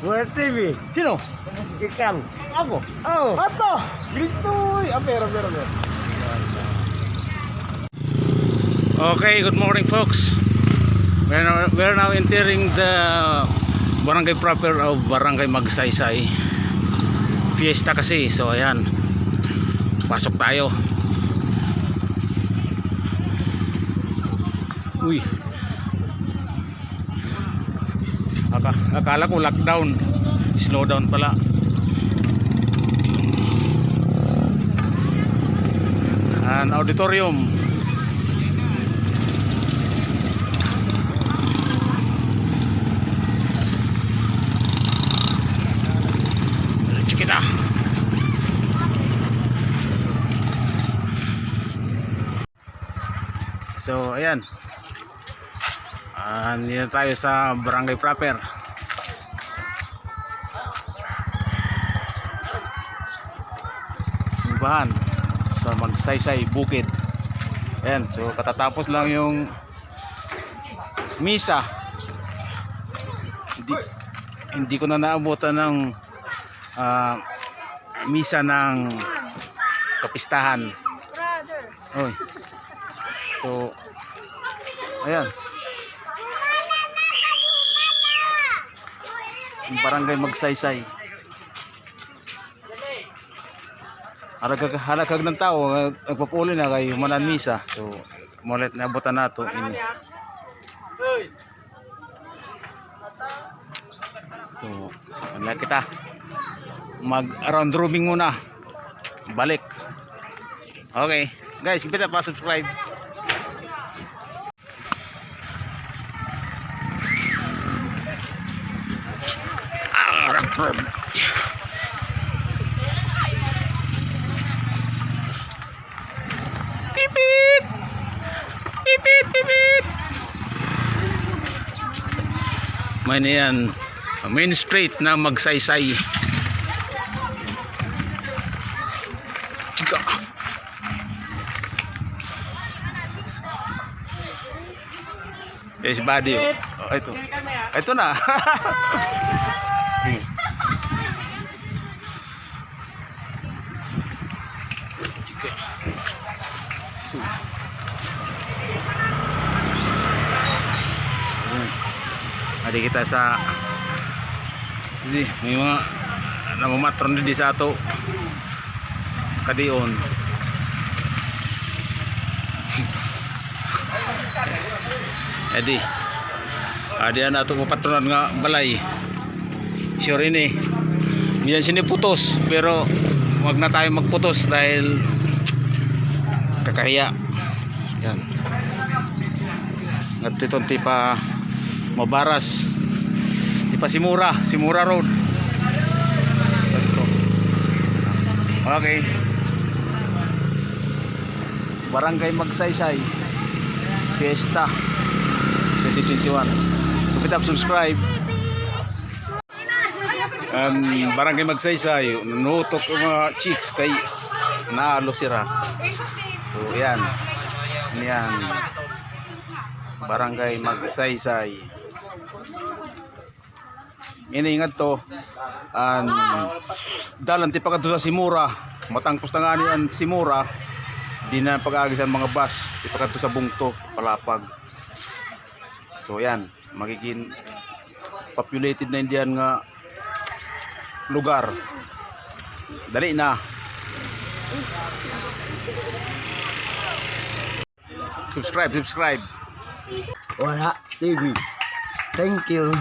Wala TV. Sino? Ikaw. Ako. Oh. Ato! Kristoy! Pero. Okay, good morning folks. We're now entering the barangay proper of Barangay Magsaysay. Fiesta kasi, so ayan. Pasok tayo. Uy. Akala ko lockdown. Slow down pala. An auditorium. Let's kita. So ayan. Nandito tayo sa barangay proper. Simbahan sa Magsaysay Bukid. Ayan, so katatapos lang yung misa. Hindi ko na naabutan ng misa ng kapistahan. Oy. So ayan. Barangay Magsaysay. Halakag ng tao nagpapuli na kay humanan misa. So mulit na abutan nato ini. So wala kita mag around roaming muna. Balik. Okay guys, kita pa subscribe. Pipit! Pipit! Pipit! May na yan. Main street na Magsaysay. Chika. Yes, buddy. Oh, ito. Ito na. Ada kita sa ini may mga namamatron din sa ato kadion. Edi na ato patronan nga balay. Sure ini biyan sini putos pero wag na tayo magputos dahil kakahiya. Yan. Ngadto ti pa Mabaras. Di pa Simura Road. Okay. Barangay Magsaysay Fiesta 2021. Kita subscribe. Barangay Magsaysay nutok mga chicks kay naalo sira. So yan. Yan. Barangay Magsaysay. Iniingat to dalan ti pagadto sa Simura, matangpos na nga ni ang Simura, di na pag-aagisan mga bus ti pagadto sa Bungto, Palapag. So yan, magiging populated na indian nga lugar. Dali na. Subscribe. Wala TV. Thank you.